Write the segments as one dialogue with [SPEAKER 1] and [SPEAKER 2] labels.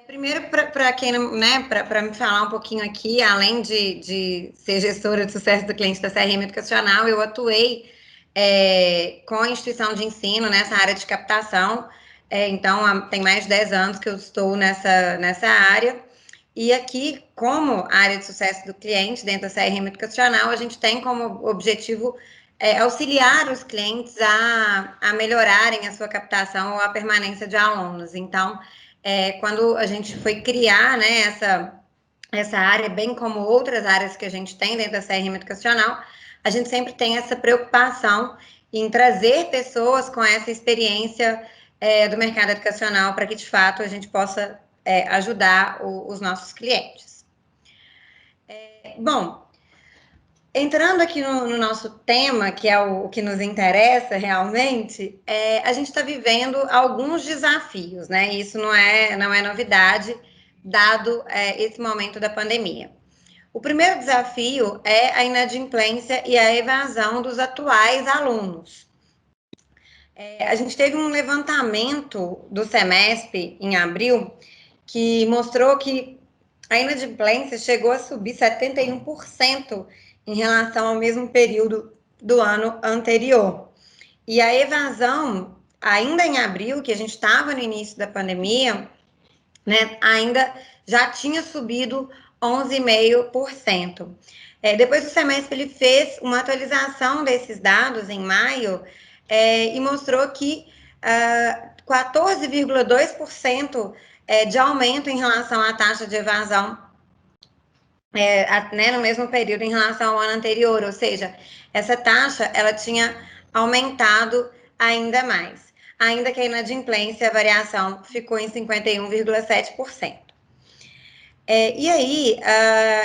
[SPEAKER 1] Primeiro, para quem não, né, para me falar um pouquinho aqui, além de ser gestora de sucesso do cliente da CRM Educacional, eu atuei com a instituição de ensino nessa área de captação. Então, tem mais de 10 anos que eu estou nessa área. E aqui, como área de sucesso do cliente dentro da CRM Educacional, a gente tem como objetivo auxiliar os clientes a melhorarem a sua captação ou a permanência de alunos. Então, quando a gente foi criar, né, essa área, bem como outras áreas que a gente tem dentro da CRM Educacional, a gente sempre tem essa preocupação em trazer pessoas com essa experiência do mercado educacional para que, de fato, a gente possa ajudar os nossos clientes. Bom, entrando aqui no nosso tema, que é o que nos interessa realmente, a gente está vivendo alguns desafios, né? Isso não é novidade, dado esse momento da pandemia. O primeiro desafio é a inadimplência e a evasão dos atuais alunos. A gente teve um levantamento do Semesp em abril que mostrou que a inadimplência chegou a subir 71% em relação ao mesmo período do ano anterior. E a evasão, ainda em abril, que a gente estava no início da pandemia, né, ainda já tinha subido 11,5%. Depois do semestre, ele fez uma atualização desses dados em maio e mostrou que 14,2% de aumento em relação à taxa de evasão né, no mesmo período em relação ao ano anterior, ou seja, essa taxa ela tinha aumentado ainda mais, ainda que a inadimplência, a variação ficou em 51,7%. E aí,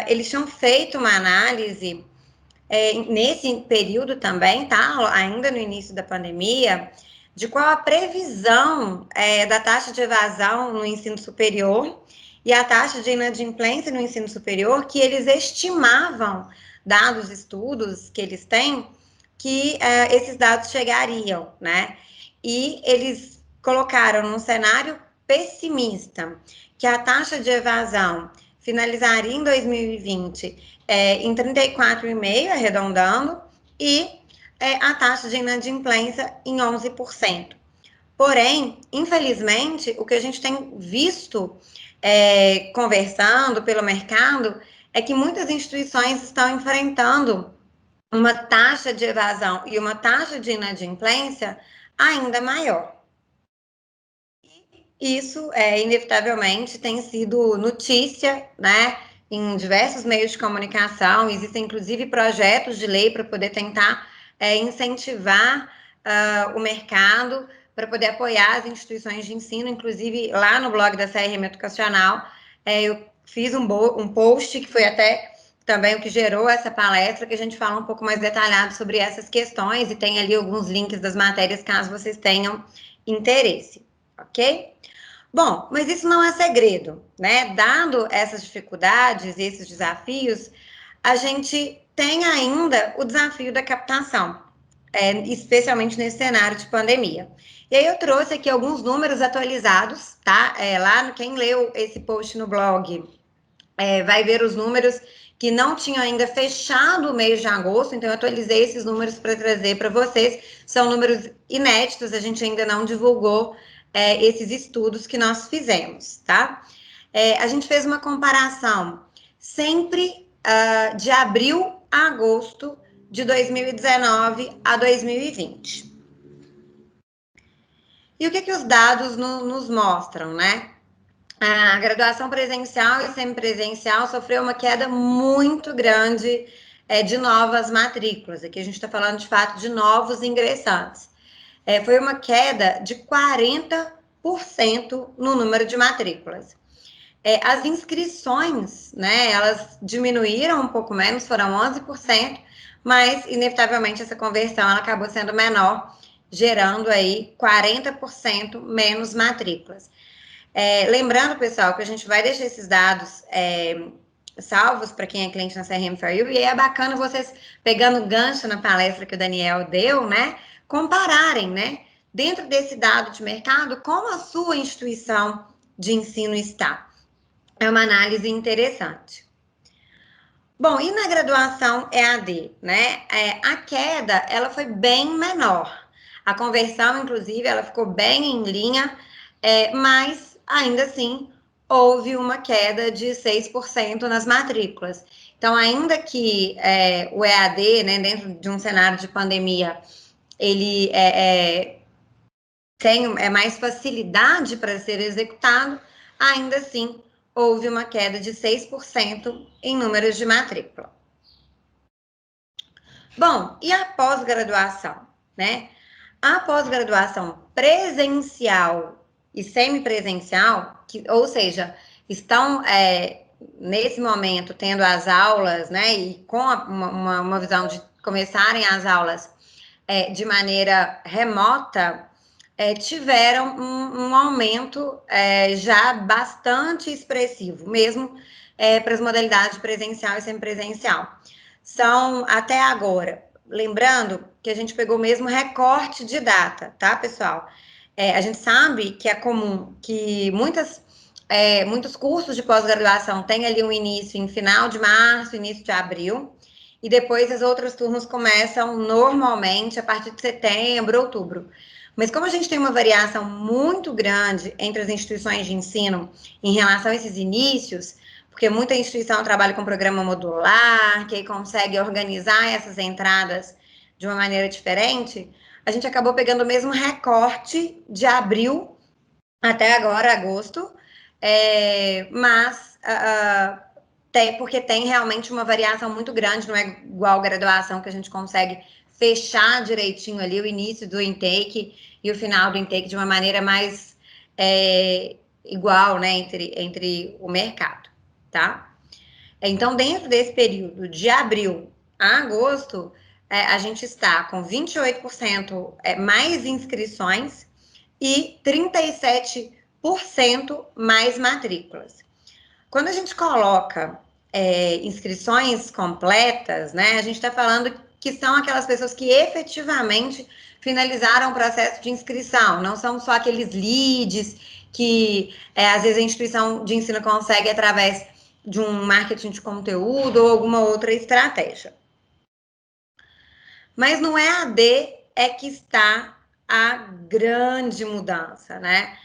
[SPEAKER 1] eles tinham feito uma análise nesse período também, tá? Ainda no início da pandemia, de qual a previsão da taxa de evasão no ensino superior e a taxa de inadimplência no ensino superior, que eles estimavam, dados estudos que eles têm, que esses dados chegariam, né? E eles colocaram num cenário pessimista que a taxa de evasão finalizaria em 2020 em 34,5%, arredondando, e a taxa de inadimplência em 11%. Porém, infelizmente, o que a gente tem visto conversando pelo mercado é que muitas instituições estão enfrentando uma taxa de evasão e uma taxa de inadimplência ainda maior. Isso, inevitavelmente, tem sido notícia, né, em diversos meios de comunicação. Existem, inclusive, projetos de lei para poder tentar incentivar o mercado, para poder apoiar as instituições de ensino. Inclusive, lá no blog da CRM Educacional, eu fiz um post que foi até também o que gerou essa palestra, que a gente fala um pouco mais detalhado sobre essas questões, e tem ali alguns links das matérias, caso vocês tenham interesse, ok? Bom, mas isso não é segredo, né? Dado essas dificuldades e esses desafios, a gente tem ainda o desafio da captação, especialmente nesse cenário de pandemia. E aí eu trouxe aqui alguns números atualizados, tá? Lá, quem leu esse post no blog vai ver os números que não tinham ainda fechado o mês de agosto, então eu atualizei esses números para trazer para vocês. São números inéditos, a gente ainda não divulgou esses estudos que nós fizemos, tá? A gente fez uma comparação sempre de abril a agosto de 2019 a 2020. E o que os dados nos mostram, né? A graduação presencial e semipresencial sofreu uma queda muito grande de novas matrículas. Aqui a gente está falando, de fato, de novos ingressantes. Foi uma queda de 40% no número de matrículas. As inscrições, né, elas diminuíram um pouco menos, foram 11%, mas, inevitavelmente, essa conversão ela acabou sendo menor, gerando aí 40% menos matrículas. Lembrando, pessoal, que a gente vai deixar esses dados salvos para quem é cliente na CRM For You, e é bacana vocês, pegando gancho na palestra que o Daniel deu, né, compararem, né, dentro desse dado de mercado, como a sua instituição de ensino está. É uma análise interessante. Bom, e na graduação EAD, né? A queda, ela foi bem menor. A conversão, inclusive, ela ficou bem em linha, mas ainda assim houve uma queda de 6% nas matrículas. Então, ainda que o EAD, né, dentro de um cenário de pandemia, ele tem mais facilidade para ser executado, ainda assim houve uma queda de 6% em números de matrícula. Bom, e a pós-graduação, né? A pós-graduação presencial e semipresencial, ou seja, estão nesse momento tendo as aulas, né? E com uma visão de começarem as aulas de maneira remota, tiveram um aumento já bastante expressivo, mesmo para as modalidades presencial e semipresencial. São até agora, lembrando que a gente pegou mesmo recorte de data, tá, pessoal? A gente sabe que é comum que muitos cursos de pós-graduação têm ali um início em final de março, início de abril, e depois as outras turmas começam normalmente a partir de setembro, outubro. Mas como a gente tem uma variação muito grande entre as instituições de ensino em relação a esses inícios, porque muita instituição trabalha com programa modular, que consegue organizar essas entradas de uma maneira diferente, a gente acabou pegando o mesmo recorte de abril até agora, agosto, mas porque tem realmente uma variação muito grande, não é igual graduação que a gente consegue fechar direitinho ali o início do intake e o final do intake de uma maneira mais igual, né, entre o mercado, tá? Então, dentro desse período de abril a agosto, a gente está com 28% mais inscrições e 37% mais matrículas. Quando a gente coloca inscrições completas, né, a gente está falando que são aquelas pessoas que efetivamente finalizaram o processo de inscrição, não são só aqueles leads que às vezes a instituição de ensino consegue através de um marketing de conteúdo ou alguma outra estratégia. Mas no EAD é que está a grande mudança, né?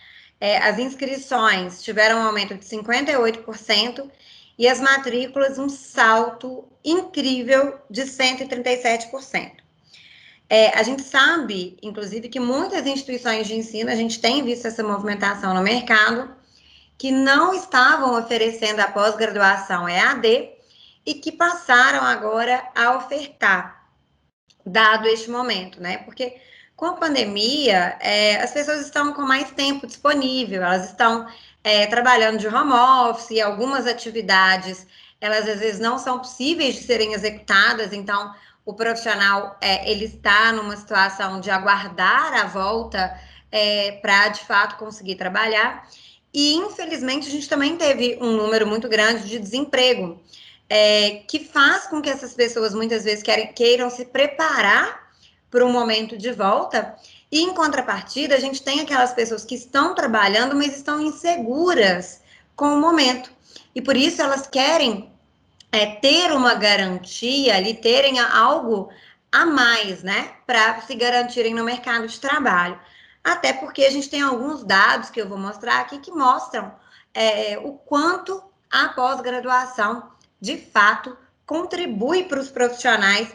[SPEAKER 1] As inscrições tiveram um aumento de 58% e as matrículas um salto incrível de 137%. A gente sabe, inclusive, que muitas instituições de ensino, a gente tem visto essa movimentação no mercado, que não estavam oferecendo a pós-graduação EAD e que passaram agora a ofertar, dado este momento, né? Porque com a pandemia, as pessoas estão com mais tempo disponível, elas estão trabalhando de home office, algumas atividades, elas às vezes não são possíveis de serem executadas, então o profissional, ele está numa situação de aguardar a volta para, de fato, conseguir trabalhar. E, infelizmente, a gente também teve um número muito grande de desemprego, que faz com que essas pessoas, muitas vezes, queiram se preparar para um momento de volta. E, em contrapartida, a gente tem aquelas pessoas que estão trabalhando, mas estão inseguras com o momento. E, por isso, elas querem ter uma garantia ali, terem algo a mais, né, para se garantirem no mercado de trabalho. Até porque a gente tem alguns dados que eu vou mostrar aqui que mostram o quanto a pós-graduação, de fato, contribui para os profissionais,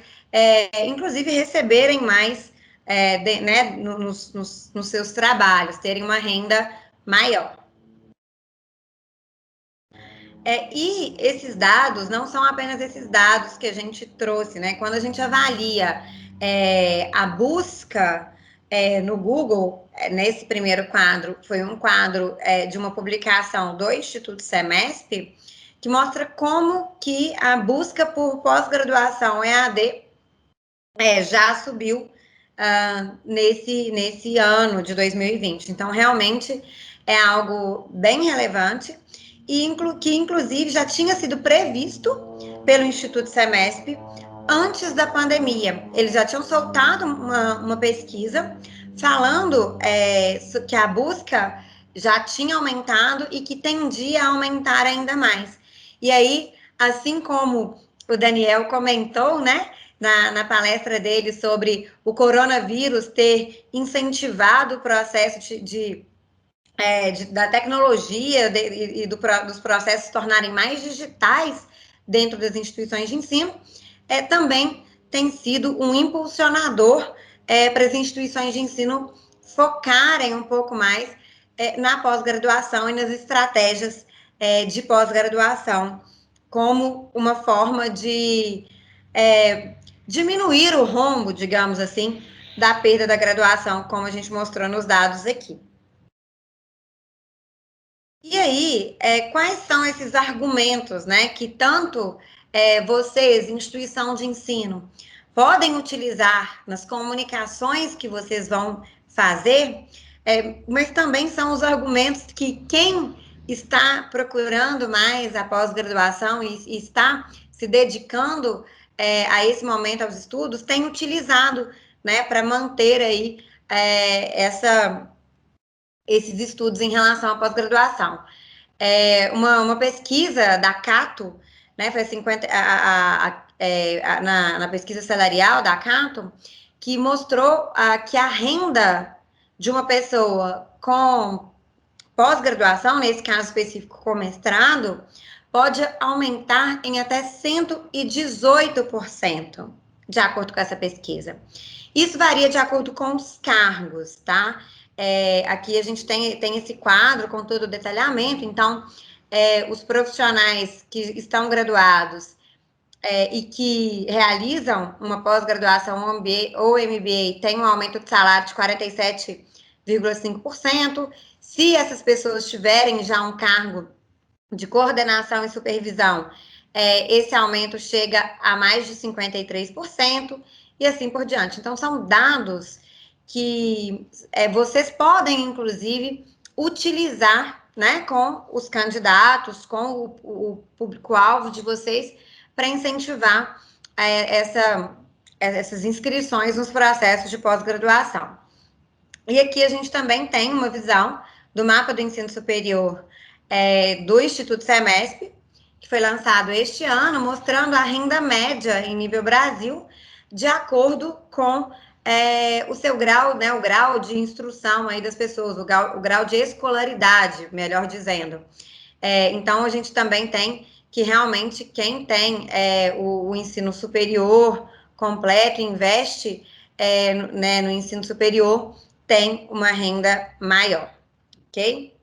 [SPEAKER 1] inclusive receberem mais né, nos seus trabalhos, terem uma renda maior. E esses dados não são apenas esses dados que a gente trouxe, né? Quando a gente avalia a busca no Google, nesse primeiro quadro, foi um quadro de uma publicação do Instituto Semesp, que mostra como que a busca por pós-graduação EAD já subiu nesse ano de 2020. Então, realmente é algo bem relevante e que, inclusive, já tinha sido previsto pelo Instituto Semesp antes da pandemia. Eles já tinham soltado uma pesquisa falando que a busca já tinha aumentado e que tendia a aumentar ainda mais. E aí, assim como o Daniel comentou, né, na palestra dele sobre o coronavírus ter incentivado o processo da tecnologia e dos processos se tornarem mais digitais dentro das instituições de ensino, também tem sido um impulsionador para as instituições de ensino focarem um pouco mais na pós-graduação e nas estratégias de pós-graduação, como uma forma de diminuir o rombo, digamos assim, da perda da graduação, como a gente mostrou nos dados aqui. E aí, quais são esses argumentos, né, que tanto vocês, instituição de ensino, podem utilizar nas comunicações que vocês vão fazer, mas também são os argumentos que quem está procurando mais a pós-graduação e está se dedicando a esse momento aos estudos tem utilizado, né, para manter aí esses estudos em relação à pós-graduação. Uma pesquisa da Cato, né, foi 50, na pesquisa salarial da Cato, que mostrou que a renda de uma pessoa com pós-graduação, nesse caso específico com mestrado, pode aumentar em até 118%, de acordo com essa pesquisa. Isso varia de acordo com os cargos, tá? Aqui a gente tem esse quadro com todo o detalhamento, então, os profissionais que estão graduados e que realizam uma pós-graduação ou MBA têm um aumento de salário de 47,5%. Se essas pessoas tiverem já um cargo de coordenação e supervisão, esse aumento chega a mais de 53%, e assim por diante. Então, são dados que vocês podem, inclusive, utilizar, né, com os candidatos, com o público-alvo de vocês, para incentivar essas inscrições nos processos de pós-graduação. E aqui a gente também tem uma visão do mapa do ensino superior do Instituto Semesp, que foi lançado este ano, mostrando a renda média em nível Brasil, de acordo com o seu grau, né, o grau de instrução aí das pessoas, o grau de escolaridade, melhor dizendo. Então, a gente também tem que realmente quem tem o ensino superior completo, investe né, no ensino superior, tem uma renda maior, ok?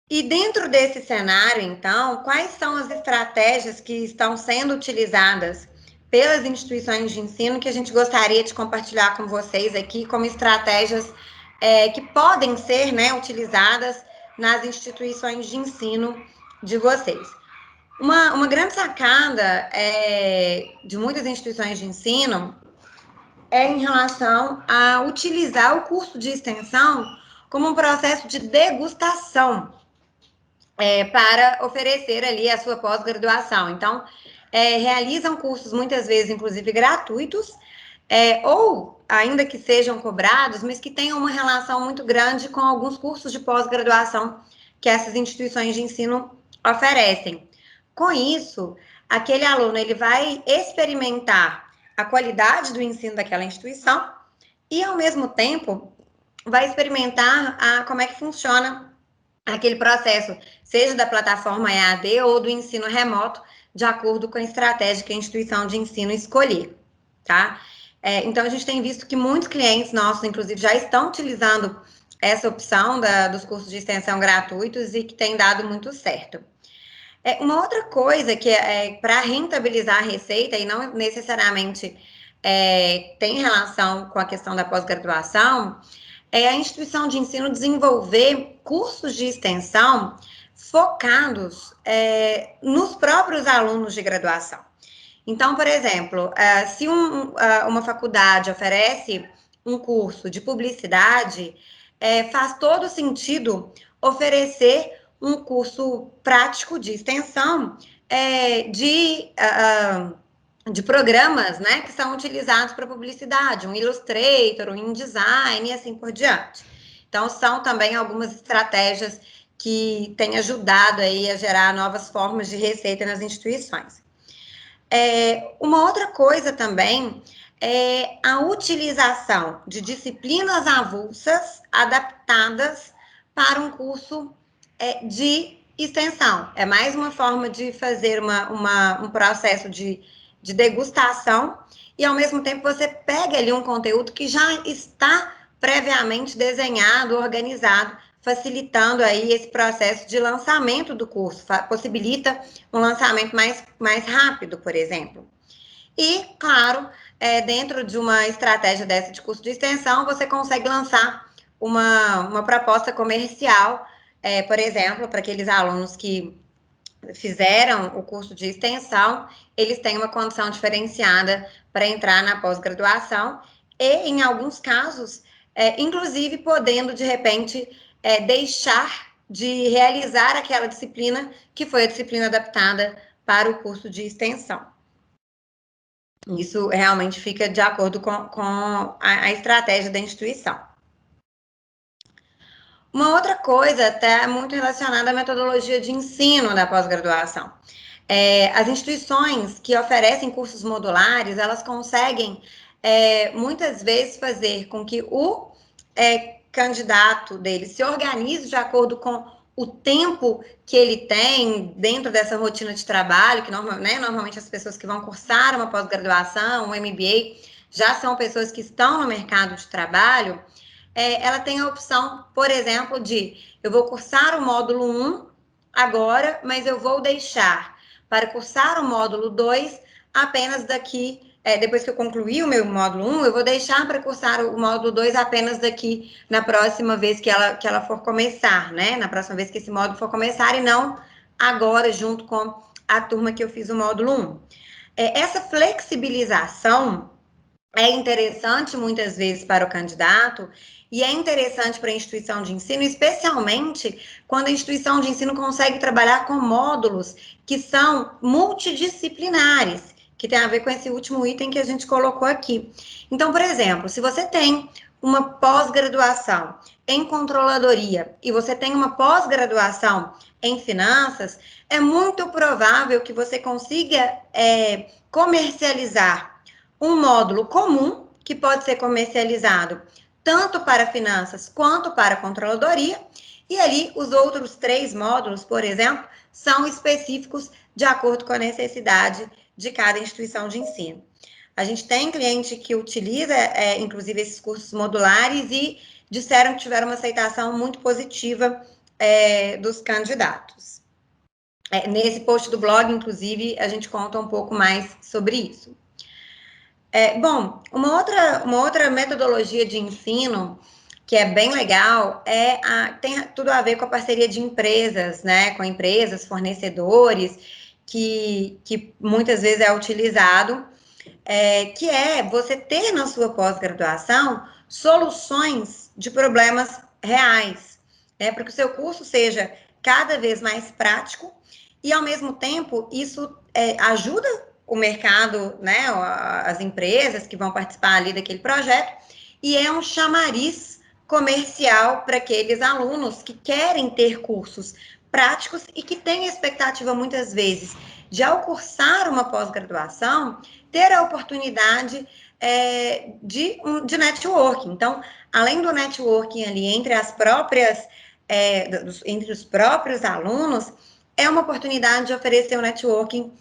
[SPEAKER 1] E dentro desse cenário, então, quais são as estratégias que estão sendo utilizadas pelas instituições de ensino que a gente gostaria de compartilhar com vocês aqui como estratégias que podem ser, né, utilizadas nas instituições de ensino de vocês? Uma grande sacada de muitas instituições de ensino em relação a utilizar o curso de extensão como um processo de degustação para oferecer ali a sua pós-graduação. Então, realizam cursos muitas vezes, inclusive, gratuitos, ou ainda que sejam cobrados, mas que tenham uma relação muito grande com alguns cursos de pós-graduação que essas instituições de ensino oferecem. Com isso, aquele aluno ele vai experimentar a qualidade do ensino daquela instituição e, ao mesmo tempo, vai experimentar como é que funciona aquele processo, seja da plataforma EAD ou do ensino remoto, de acordo com a estratégia que a instituição de ensino escolher, tá? Então, a gente tem visto que muitos clientes nossos, inclusive, já estão utilizando essa opção dos cursos de extensão gratuitos e que tem dado muito certo. Uma outra coisa que para rentabilizar a receita, e não necessariamente tem relação com a questão da pós-graduação, é a instituição de ensino desenvolver cursos de extensão focados nos próprios alunos de graduação. Então, por exemplo, se uma faculdade oferece um curso de publicidade, faz todo sentido oferecer um curso prático de extensão de de programas, né, que são utilizados para publicidade, um Illustrator, um InDesign e assim por diante. Então, são também algumas estratégias que têm ajudado aí a gerar novas formas de receita nas instituições. Uma outra coisa também é a utilização de disciplinas avulsas adaptadas para um curso de extensão. É mais uma forma de fazer um processo de degustação e, ao mesmo tempo, você pega ali um conteúdo que já está previamente desenhado, organizado, facilitando aí esse processo de lançamento do curso, possibilita um lançamento mais rápido, por exemplo. E, claro, dentro de uma estratégia dessa de curso de extensão, você consegue lançar uma proposta comercial, por exemplo, para aqueles alunos que fizeram o curso de extensão, eles têm uma condição diferenciada para entrar na pós-graduação e, em alguns casos, inclusive podendo, de repente, deixar de realizar aquela disciplina que foi a disciplina adaptada para o curso de extensão. Isso realmente fica de acordo com a estratégia da instituição. Uma outra coisa, até muito relacionada à metodologia de ensino da pós-graduação. As instituições que oferecem cursos modulares, elas conseguem, muitas vezes, fazer com que o candidato dele se organize de acordo com o tempo que ele tem dentro dessa rotina de trabalho, que normalmente as pessoas que vão cursar uma pós-graduação, um MBA, já são pessoas que estão no mercado de trabalho. Ela tem a opção, por exemplo, de eu vou cursar o módulo 1 agora, mas eu vou deixar para cursar o módulo 2 apenas daqui, depois que eu concluir o meu módulo 1, eu vou deixar para cursar o módulo 2 apenas daqui na próxima vez que ela for começar, né? Na próxima vez que esse módulo for começar, e não agora junto com a turma que eu fiz o módulo 1. Essa flexibilização é interessante muitas vezes para o candidato e é interessante para a instituição de ensino, especialmente quando a instituição de ensino consegue trabalhar com módulos que são multidisciplinares, que tem a ver com esse último item que a gente colocou aqui. Então, por exemplo, se você tem uma pós-graduação em controladoria e você tem uma pós-graduação em finanças, é muito provável que você consiga comercializar um módulo comum que pode ser comercializado tanto para finanças quanto para controladoria, e ali os outros 3 módulos, por exemplo, são específicos de acordo com a necessidade de cada instituição de ensino. A gente tem cliente que utiliza, inclusive, esses cursos modulares e disseram que tiveram uma aceitação muito positiva dos candidatos. Nesse post do blog, inclusive, a gente conta um pouco mais sobre isso. Bom, uma outra metodologia de ensino que é bem legal tem tudo a ver com a parceria de empresas, né? Com empresas, fornecedores, que muitas vezes é utilizado, que é você ter na sua pós-graduação soluções de problemas reais, né? Para que o seu curso seja cada vez mais prático e, ao mesmo tempo, isso ajuda o mercado, né, as empresas que vão participar ali daquele projeto, e é um chamariz comercial para aqueles alunos que querem ter cursos práticos e que têm expectativa, muitas vezes, de, ao cursar uma pós-graduação, ter a oportunidade de networking. Então, além do networking ali entre entre os próprios alunos, é uma oportunidade de oferecer o networking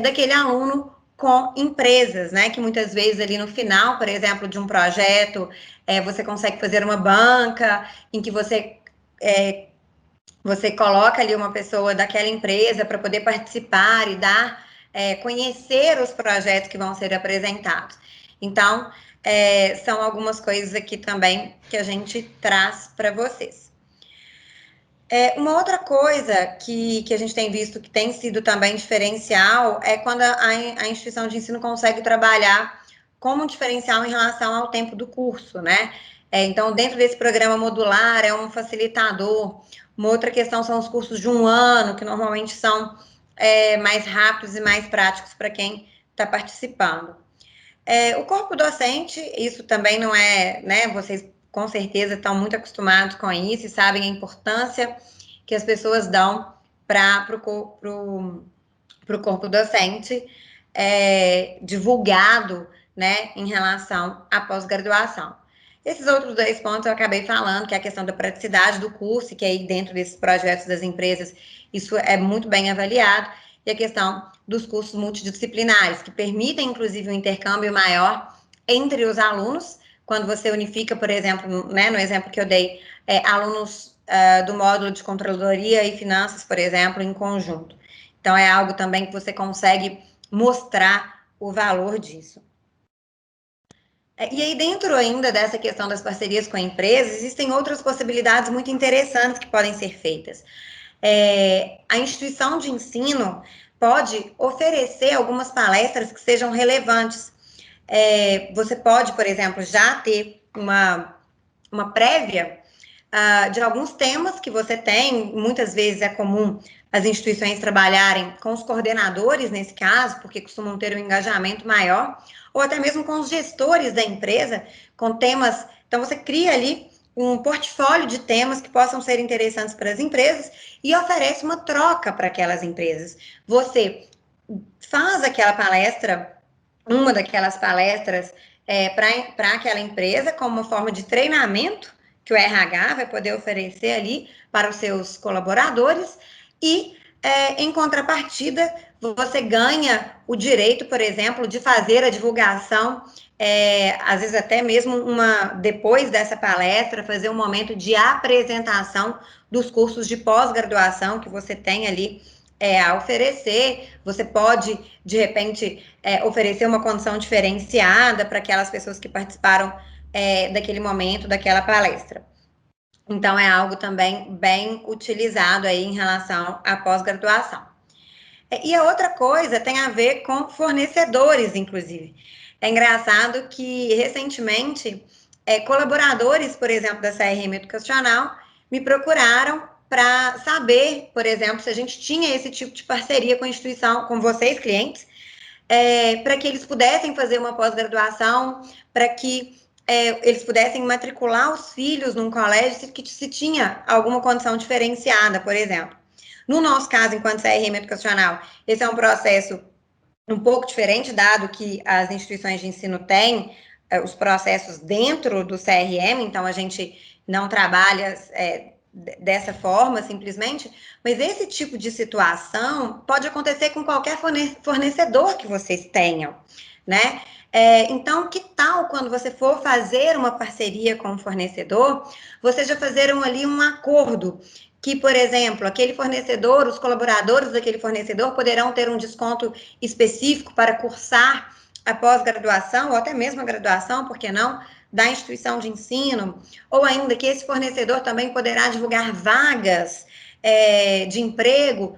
[SPEAKER 1] daquele aluno com empresas, né? Que muitas vezes ali no final, por exemplo, de um projeto, você consegue fazer uma banca em que você coloca ali uma pessoa daquela empresa para poder participar e conhecer os projetos que vão ser apresentados. Então, são algumas coisas aqui também que a gente traz para vocês. Uma outra coisa que a gente tem visto que tem sido também diferencial é quando a instituição de ensino consegue trabalhar como um diferencial em relação ao tempo do curso, né? Então, dentro desse programa modular, é um facilitador. Uma outra questão são os cursos de 1 ano, que normalmente são mais rápidos e mais práticos para quem participando. O corpo docente, isso também não é, né? Vocês com certeza estão muito acostumados com isso e sabem a importância que as pessoas dão para o corpo docente divulgado, né, em relação à pós-graduação. Esses outros 2 pontos eu acabei falando, que é a questão da praticidade do curso, que aí dentro desses projetos das empresas isso é muito bem avaliado, e a questão dos cursos multidisciplinares, que permitem, inclusive, um intercâmbio maior entre os alunos, quando você unifica, por exemplo, né, no exemplo que eu dei, alunos do módulo de controladoria e finanças, por exemplo, em conjunto. Então, é algo também que você consegue mostrar o valor disso. E aí, dentro ainda dessa questão das parcerias com empresas, existem outras possibilidades muito interessantes que podem ser feitas. A instituição de ensino pode oferecer algumas palestras que sejam relevantes. Você pode, por exemplo, já ter uma prévia de alguns temas que você tem. Muitas vezes é comum as instituições trabalharem com os coordenadores, nesse caso, porque costumam ter um engajamento maior, ou até mesmo com os gestores da empresa, com temas. Então, você cria ali um portfólio de temas que possam ser interessantes para as empresas e oferece uma troca para aquelas empresas. Você faz aquela palestra, uma daquelas palestras, para aquela empresa, como uma forma de treinamento que o RH vai poder oferecer ali para os seus colaboradores e, em contrapartida, você ganha o direito, por exemplo, de fazer a divulgação, às vezes até mesmo depois dessa palestra, fazer um momento de apresentação dos cursos de pós-graduação que você tem ali a oferecer. Você pode, de repente, oferecer uma condição diferenciada para aquelas pessoas que participaram daquele momento, daquela palestra. Então, é algo também bem utilizado aí em relação à pós-graduação. E a outra coisa tem a ver com fornecedores, inclusive. É engraçado que, recentemente, colaboradores, por exemplo, da CRM Educacional, me procuraram para saber, por exemplo, se a gente tinha esse tipo de parceria com a instituição, com vocês, clientes, para que eles pudessem fazer uma pós-graduação, para que eles pudessem matricular os filhos num colégio que se tinha alguma condição diferenciada, por exemplo. No nosso caso, enquanto CRM Educacional, esse é um processo um pouco diferente, dado que as instituições de ensino têm os processos dentro do CRM, então a gente não trabalha dessa forma, simplesmente, mas esse tipo de situação pode acontecer com qualquer fornecedor que vocês tenham, né? Então, que tal quando você for fazer uma parceria com um fornecedor, vocês já fizeram ali um acordo que, por exemplo, aquele fornecedor, os colaboradores daquele fornecedor poderão ter um desconto específico para cursar a pós-graduação, ou até mesmo a graduação, por que não, da instituição de ensino, ou ainda que esse fornecedor também poderá divulgar vagas de emprego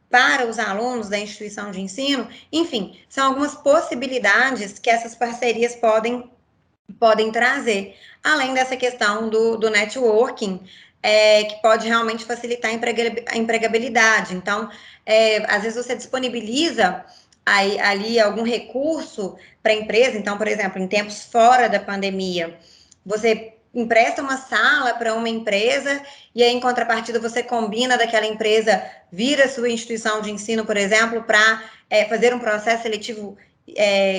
[SPEAKER 1] para os alunos da instituição de ensino. Enfim, são algumas possibilidades que essas parcerias podem trazer, além dessa questão do networking, que pode realmente facilitar a empregabilidade. Então, às vezes você disponibiliza ali algum recurso para a empresa. Então, por exemplo, em tempos fora da pandemia, você empresta uma sala para uma empresa e aí, em contrapartida, você combina daquela empresa vir a sua instituição de ensino, por exemplo, para fazer um processo seletivo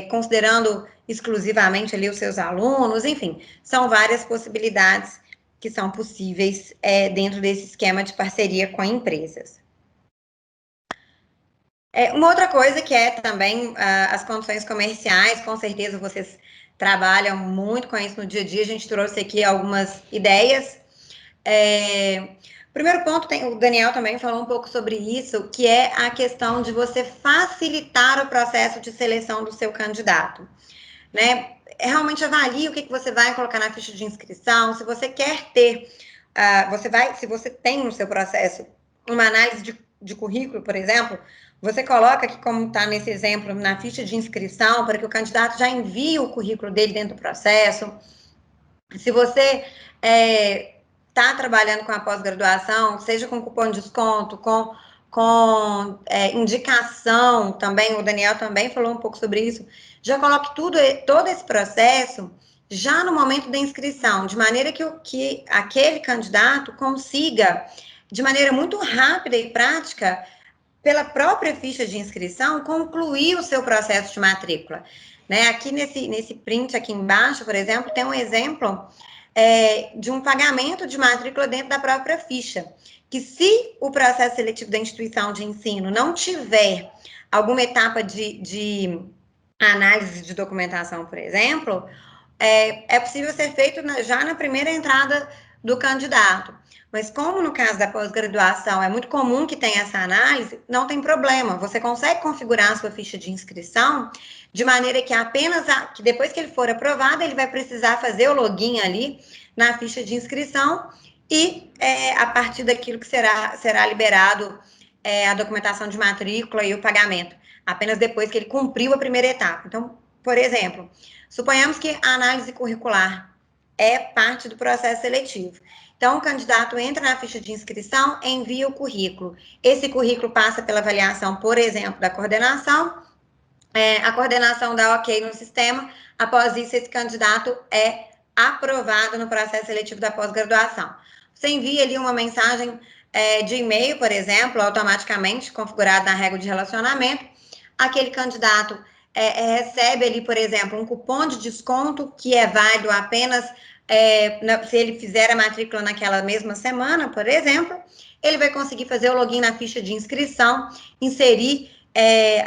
[SPEAKER 1] considerando exclusivamente ali os seus alunos. Enfim, são várias possibilidades que são possíveis dentro desse esquema de parceria com empresas. Uma outra coisa que é também as condições comerciais, com certeza vocês trabalham muito com isso no dia a dia, a gente trouxe aqui algumas ideias. Primeiro ponto, o Daniel também falou um pouco sobre isso, que é a questão de você facilitar o processo de seleção do seu candidato, né? Realmente avalie o que você vai colocar na ficha de inscrição. Se você quer ter, se você tem no seu processo uma análise de currículo, por exemplo, você coloca aqui, como está nesse exemplo, na ficha de inscrição, para que o candidato já envie o currículo dele dentro do processo. Se você está trabalhando com a pós-graduação, seja com cupom de desconto, com com indicação também, o Daniel também falou um pouco sobre isso, já coloque todo esse processo já no momento da inscrição, de maneira que aquele candidato consiga, de maneira muito rápida e prática, pela própria ficha de inscrição, concluir o seu processo de matrícula. Né? Aqui nesse print aqui embaixo, por exemplo, tem um exemplo de um pagamento de matrícula dentro da própria ficha, que se o processo seletivo da instituição de ensino não tiver alguma etapa de análise de documentação, por exemplo, é possível ser feito já na primeira entrada do candidato. Mas como no caso da pós-graduação é muito comum que tenha essa análise, não tem problema. Você consegue configurar a sua ficha de inscrição de maneira que que depois que ele for aprovado, ele vai precisar fazer o login ali na ficha de inscrição e a partir daquilo que será liberado a documentação de matrícula e o pagamento, apenas depois que ele cumpriu a primeira etapa. Então, por exemplo, suponhamos que a análise curricular é parte do processo seletivo. Então, o candidato entra na ficha de inscrição, envia o currículo. Esse currículo passa pela avaliação, por exemplo, da coordenação. A coordenação dá ok no sistema. Após isso, esse candidato é aprovado no processo seletivo da pós-graduação. Você envia ali uma mensagem de e-mail, por exemplo, automaticamente configurada na regra de relacionamento. Aquele candidato recebe ali, por exemplo, um cupom de desconto que é válido apenas se ele fizer a matrícula naquela mesma semana, por exemplo. Ele vai conseguir fazer o login na ficha de inscrição, inserir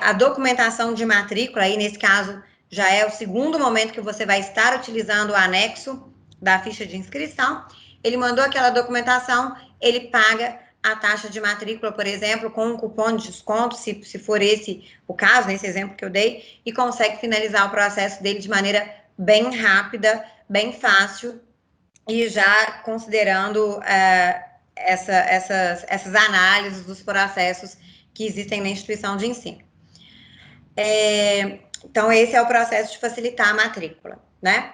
[SPEAKER 1] a documentação de matrícula, aí nesse caso já é o segundo momento que você vai estar utilizando o anexo da ficha de inscrição. Ele mandou aquela documentação, ele paga a taxa de matrícula, por exemplo, com um cupom de desconto, se for esse o caso, nesse exemplo que eu dei, e consegue finalizar o processo dele de maneira bem rápida, bem fácil, e já considerando essas análises dos processos que existem na instituição de ensino. Então, esse é o processo de facilitar a matrícula, né?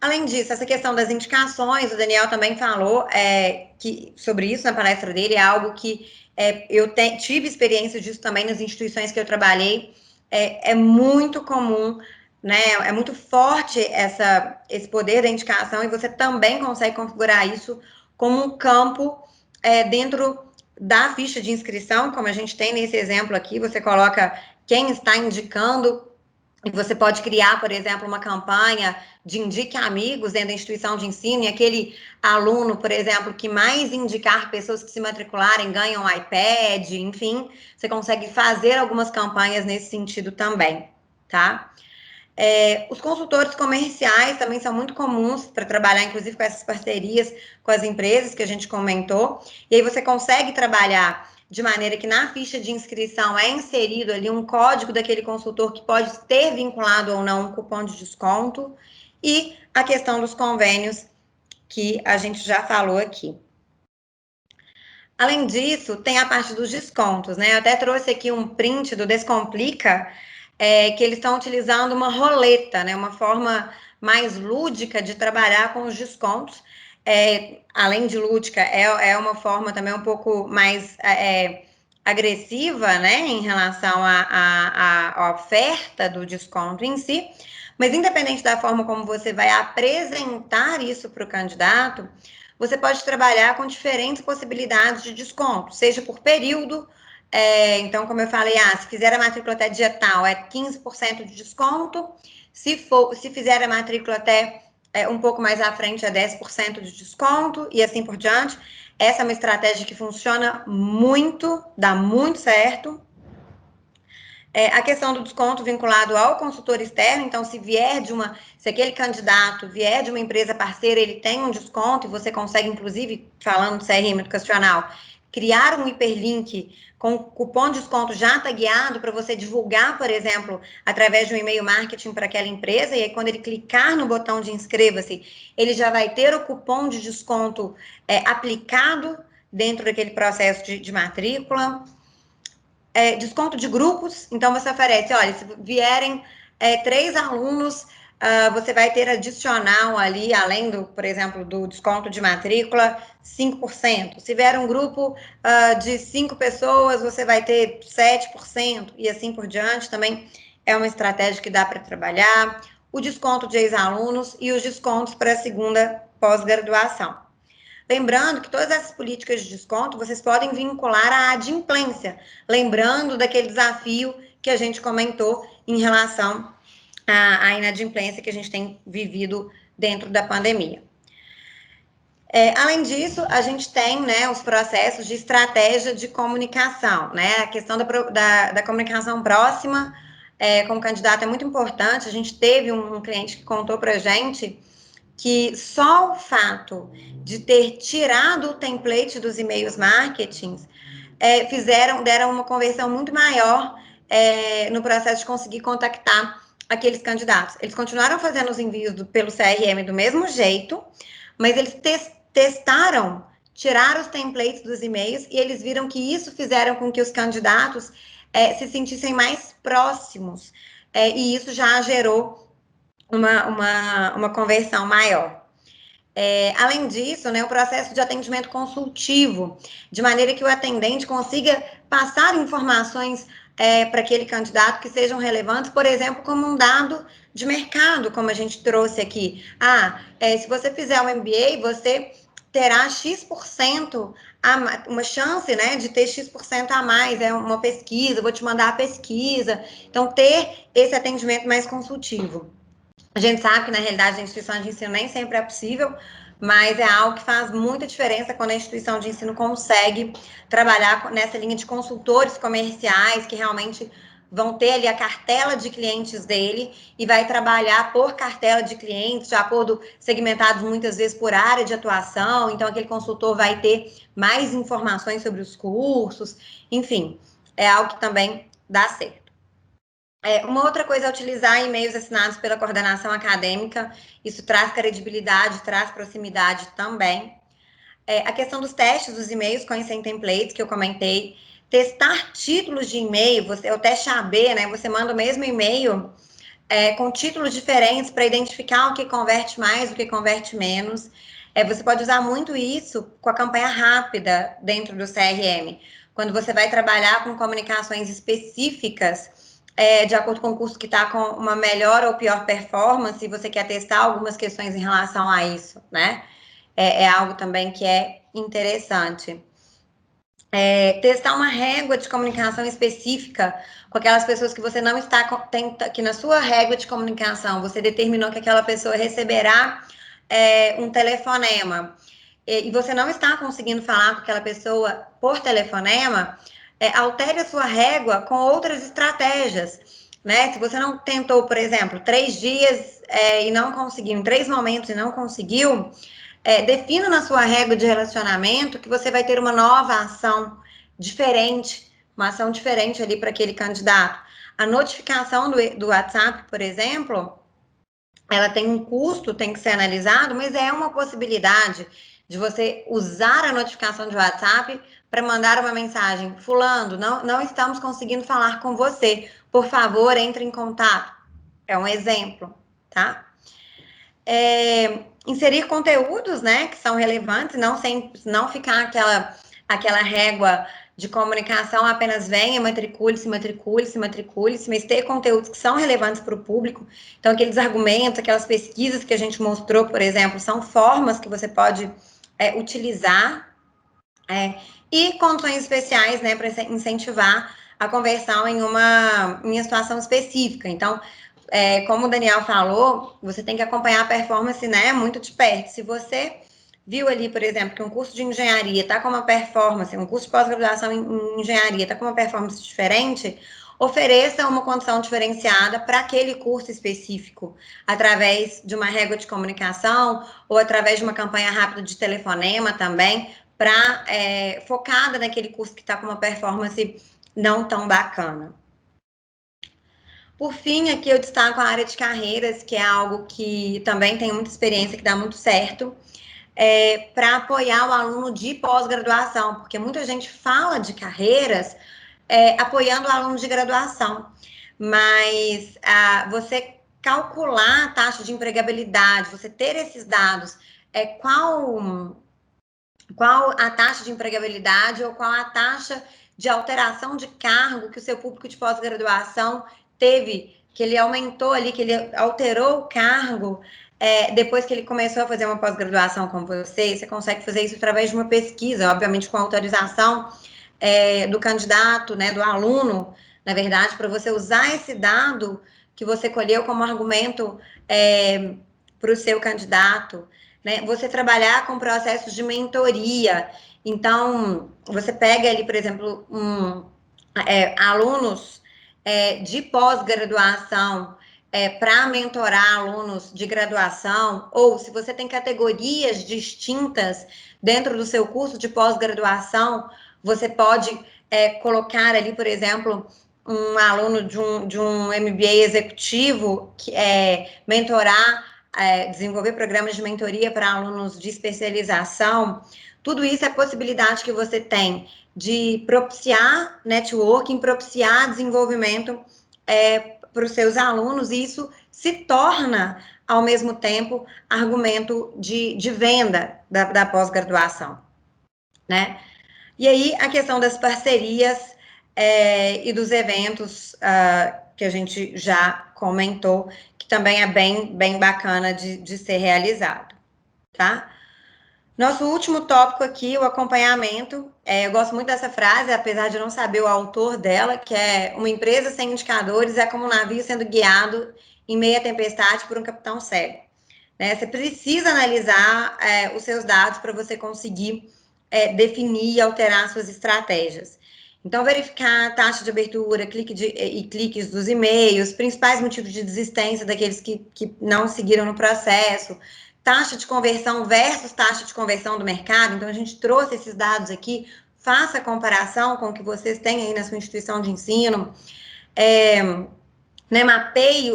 [SPEAKER 1] Além disso, essa questão das indicações, o Daniel também falou sobre isso na palestra dele, é algo que eu tive experiência disso também nas instituições que eu trabalhei, é muito comum, né? É muito forte esse poder da indicação e você também consegue configurar isso como um campo dentro da ficha de inscrição, como a gente tem nesse exemplo aqui, você coloca quem está indicando. E você pode criar, por exemplo, uma campanha de indique amigos dentro da instituição de ensino, e aquele aluno, por exemplo, que mais indicar pessoas que se matricularem ganham um iPad, enfim, você consegue fazer algumas campanhas nesse sentido também, tá? Os consultores comerciais também são muito comuns para trabalhar, inclusive, com essas parcerias com as empresas que a gente comentou, e aí você consegue trabalhar de maneira que na ficha de inscrição é inserido ali um código daquele consultor que pode ter vinculado ou não um cupom de desconto, e a questão dos convênios que a gente já falou aqui. Além disso, tem a parte dos descontos, né? Eu até trouxe aqui um print do Descomplica, que eles estão utilizando uma roleta, né? Uma forma mais lúdica de trabalhar com os descontos. Além de lúdica, é uma forma também um pouco mais agressiva, né, em relação à oferta do desconto em si, mas independente da forma como você vai apresentar isso para o candidato, você pode trabalhar com diferentes possibilidades de desconto, seja por período. Então, como eu falei, se fizer a matrícula até dia tal, é 15% de desconto. Se fizer a matrícula até um pouco mais à frente, é 10% de desconto, e assim por diante. Essa é uma estratégia que funciona muito, dá muito certo. A questão do desconto vinculado ao consultor externo, então, se aquele candidato vier de uma empresa parceira, ele tem um desconto, e você consegue, inclusive, falando de CRM educacional, criar um hiperlink com cupom de desconto já tagueado para você divulgar, por exemplo, através de um e-mail marketing para aquela empresa, e aí quando ele clicar no botão de inscreva-se, ele já vai ter o cupom de desconto aplicado dentro daquele processo de matrícula. Desconto de grupos, então você oferece, olha, se vierem 3 alunos você vai ter adicional ali, além do, por exemplo, do desconto de matrícula, 5%. Se vier um grupo de 5 pessoas, você vai ter 7% e assim por diante. Também é uma estratégia que dá para trabalhar. O desconto de ex-alunos e os descontos para a segunda pós-graduação. Lembrando que todas essas políticas de desconto vocês podem vincular à adimplência, lembrando daquele desafio que a gente comentou em relação à inadimplência que a gente tem vivido dentro da pandemia. Além disso, a gente tem, né, os processos de estratégia de comunicação, né? A questão da comunicação próxima com o candidato é muito importante. A gente teve um cliente que contou para a gente que só o fato de ter tirado o template dos e-mails marketing deram uma conversão muito maior no processo de conseguir contactar aqueles candidatos. Eles continuaram fazendo os envios pelo CRM do mesmo jeito, mas eles testaram tirar os templates dos e-mails e eles viram que isso fizeram com que os candidatos se sentissem mais próximos e isso já gerou uma conversão maior. Além disso, né, o processo de atendimento consultivo, de maneira que o atendente consiga passar informações para aquele candidato que sejam relevantes, por exemplo, como um dado de mercado, como a gente trouxe aqui. Se você fizer um MBA, você terá X%, uma chance, né, de ter X% a mais, é uma pesquisa, vou te mandar a pesquisa. Então, ter esse atendimento mais consultivo. A gente sabe que, na realidade, a instituição de ensino nem sempre é possível, mas é algo que faz muita diferença quando a instituição de ensino consegue trabalhar nessa linha de consultores comerciais que realmente vão ter ali a cartela de clientes dele e vai trabalhar por cartela de clientes, de acordo segmentados muitas vezes por área de atuação, então aquele consultor vai ter mais informações sobre os cursos, enfim, é algo que também dá certo. Uma outra coisa é utilizar e-mails assinados pela coordenação acadêmica, isso traz credibilidade, traz proximidade também. A questão dos testes dos e-mails com e sem templates, que eu comentei, testar títulos de e-mail, o teste AB, né? Você manda o mesmo e-mail com títulos diferentes para identificar o que converte mais, o que converte menos. Você pode usar muito isso com a campanha rápida dentro do CRM, quando você vai trabalhar com comunicações específicas de acordo com o curso que está com uma melhor ou pior performance, e você quer testar algumas questões em relação a isso, né? É algo também que é interessante. Testar uma régua de comunicação específica com aquelas pessoas que você não está, que na sua régua de comunicação você determinou que aquela pessoa receberá um telefonema e você não está conseguindo falar com aquela pessoa por telefonema, altere a sua régua com outras estratégias, né? Se você não tentou, por exemplo, 3 dias e não conseguiu, em 3 momentos e não conseguiu, defina na sua régua de relacionamento que você vai ter uma nova ação diferente, uma ação diferente ali para aquele candidato. A notificação do WhatsApp, por exemplo, ela tem um custo, tem que ser analisado, mas é uma possibilidade de você usar a notificação de WhatsApp para mandar uma mensagem. Fulano, não estamos conseguindo falar com você. Por favor, entre em contato. É um exemplo, tá? Inserir conteúdos, né, que são relevantes, não ficar aquela régua de comunicação apenas venha, matricule-se, matricule-se, matricule-se, mas ter conteúdos que são relevantes para o público. Então, aqueles argumentos, aquelas pesquisas que a gente mostrou, por exemplo, são formas que você pode utilizar e condições especiais, né, para incentivar a conversão em uma situação específica. Então, como o Daniel falou, você tem que acompanhar a performance, né, muito de perto. Se você viu ali, por exemplo, que um curso de engenharia está com uma performance, um curso de pós-graduação em engenharia está com uma performance diferente, ofereça uma condição diferenciada para aquele curso específico, através de uma régua de comunicação ou através de uma campanha rápida de telefonema também, focada naquele curso que está com uma performance não tão bacana. Por fim, aqui eu destaco a área de carreiras, que é algo que também tem muita experiência, que dá muito certo, para apoiar o aluno de pós-graduação, porque muita gente fala de carreiras apoiando o aluno de graduação, mas você calcular a taxa de empregabilidade, você ter esses dados, qual a taxa de empregabilidade ou qual a taxa de alteração de cargo que o seu público de pós-graduação teve, que ele aumentou ali, que ele alterou o cargo depois que ele começou a fazer uma pós-graduação com você consegue fazer isso através de uma pesquisa, obviamente com autorização do candidato, né, do aluno, na verdade, para você usar esse dado que você colheu como argumento para o seu candidato, né? Você trabalhar com processos de mentoria. Então, você pega ali, por exemplo, alunos de pós-graduação para mentorar alunos de graduação, ou se você tem categorias distintas dentro do seu curso de pós-graduação, você pode colocar ali, por exemplo, um aluno de um MBA executivo que mentorar, desenvolver programas de mentoria para alunos de especialização. Tudo isso é possibilidade que você tem de propiciar networking, propiciar desenvolvimento para os seus alunos, e isso se torna, ao mesmo tempo, argumento de venda da pós-graduação, né? E aí, a questão das parcerias e dos eventos que a gente já comentou, que também é bem bacana de ser realizado, tá? Nosso último tópico aqui, o acompanhamento. Eu gosto muito dessa frase, apesar de não saber o autor dela, que é: uma empresa sem indicadores é como um navio sendo guiado em meia tempestade por um capitão cego. Né? Você precisa analisar os seus dados para você conseguir definir e alterar suas estratégias. Então, verificar a taxa de abertura e cliques dos e-mails, principais motivos de desistência daqueles que não seguiram no processo, taxa de conversão versus taxa de conversão do mercado. Então, a gente trouxe esses dados aqui, faça a comparação com o que vocês têm aí na sua instituição de ensino, mapeie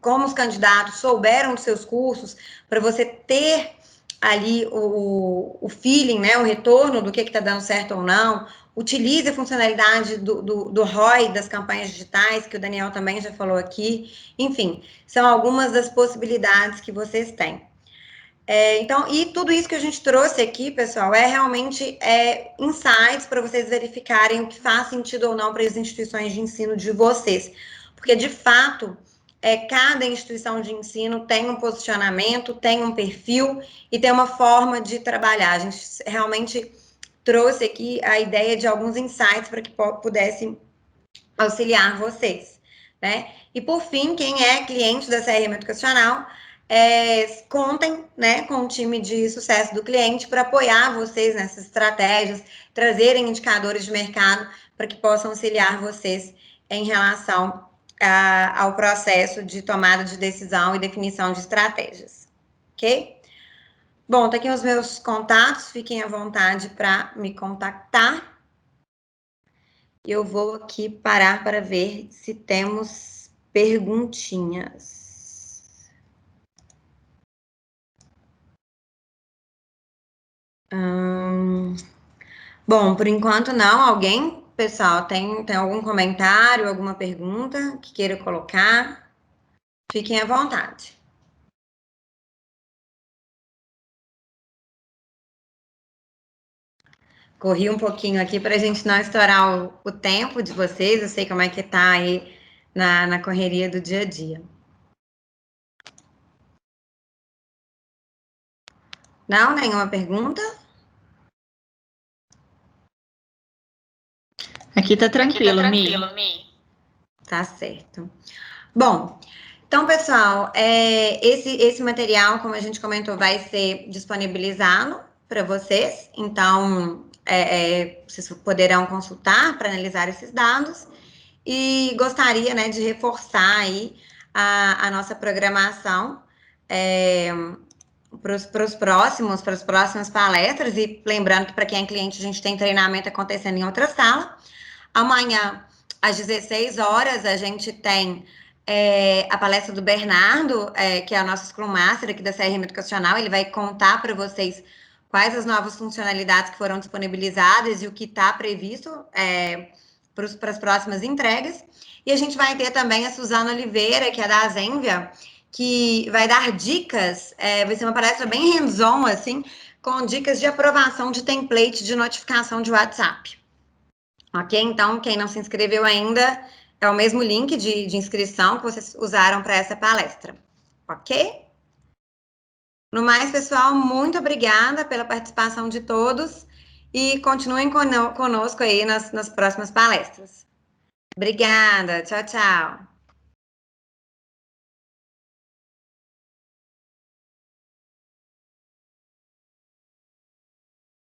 [SPEAKER 1] como os candidatos souberam dos seus cursos, para você ter ali o feeling, né, o retorno do que está dando certo ou não. Utilize a funcionalidade do ROI das campanhas digitais, que o Daniel também já falou aqui. Enfim, são algumas das possibilidades que vocês têm. Então, e tudo isso que a gente trouxe aqui, pessoal, realmente insights para vocês verificarem o que faz sentido ou não para as instituições de ensino de vocês. Porque, de fato, cada instituição de ensino tem um posicionamento, tem um perfil e tem uma forma de trabalhar. A gente realmente trouxe aqui a ideia de alguns insights para que pudessem auxiliar vocês, né? E, por fim, quem é cliente da CRM Educacional, contem, né, com o time de sucesso do cliente para apoiar vocês nessas estratégias, trazerem indicadores de mercado para que possam auxiliar vocês em relação ao processo de tomada de decisão e definição de estratégias, ok? Bom, tá aqui os meus contatos, fiquem à vontade para me contactar. Eu vou aqui parar para ver se temos perguntinhas. Bom, por enquanto não. Alguém, pessoal, tem algum comentário, alguma pergunta que queira colocar? Fiquem à vontade. Corri um pouquinho aqui para a gente não estourar o tempo de vocês. Eu sei como é que tá aí na correria do dia a dia. Não? Nenhuma pergunta?
[SPEAKER 2] Aqui tá tranquilo, Mi.
[SPEAKER 1] Tá certo. Bom, então, pessoal, esse material, como a gente comentou, vai ser disponibilizado para vocês. Então, vocês poderão consultar para analisar esses dados. E gostaria, né, de reforçar aí a nossa programação para as próximas palestras. E lembrando que, para quem é cliente, a gente tem treinamento acontecendo em outra sala. Amanhã, às 16 horas, a gente tem a palestra do Bernardo, que é o nosso Scrum Master aqui da CRM Educacional. Ele vai contar para vocês quais as novas funcionalidades que foram disponibilizadas e o que está previsto para as próximas entregas. E a gente vai ter também a Suzana Oliveira, que é da Zenvia, que vai dar dicas, vai ser uma palestra bem hands-on, assim, com dicas de aprovação de template de notificação de WhatsApp. Ok? Então, quem não se inscreveu ainda, é o mesmo link de inscrição que vocês usaram para essa palestra. Ok? No mais, pessoal, muito obrigada pela participação de todos e continuem conosco aí nas próximas palestras. Obrigada. Tchau, tchau.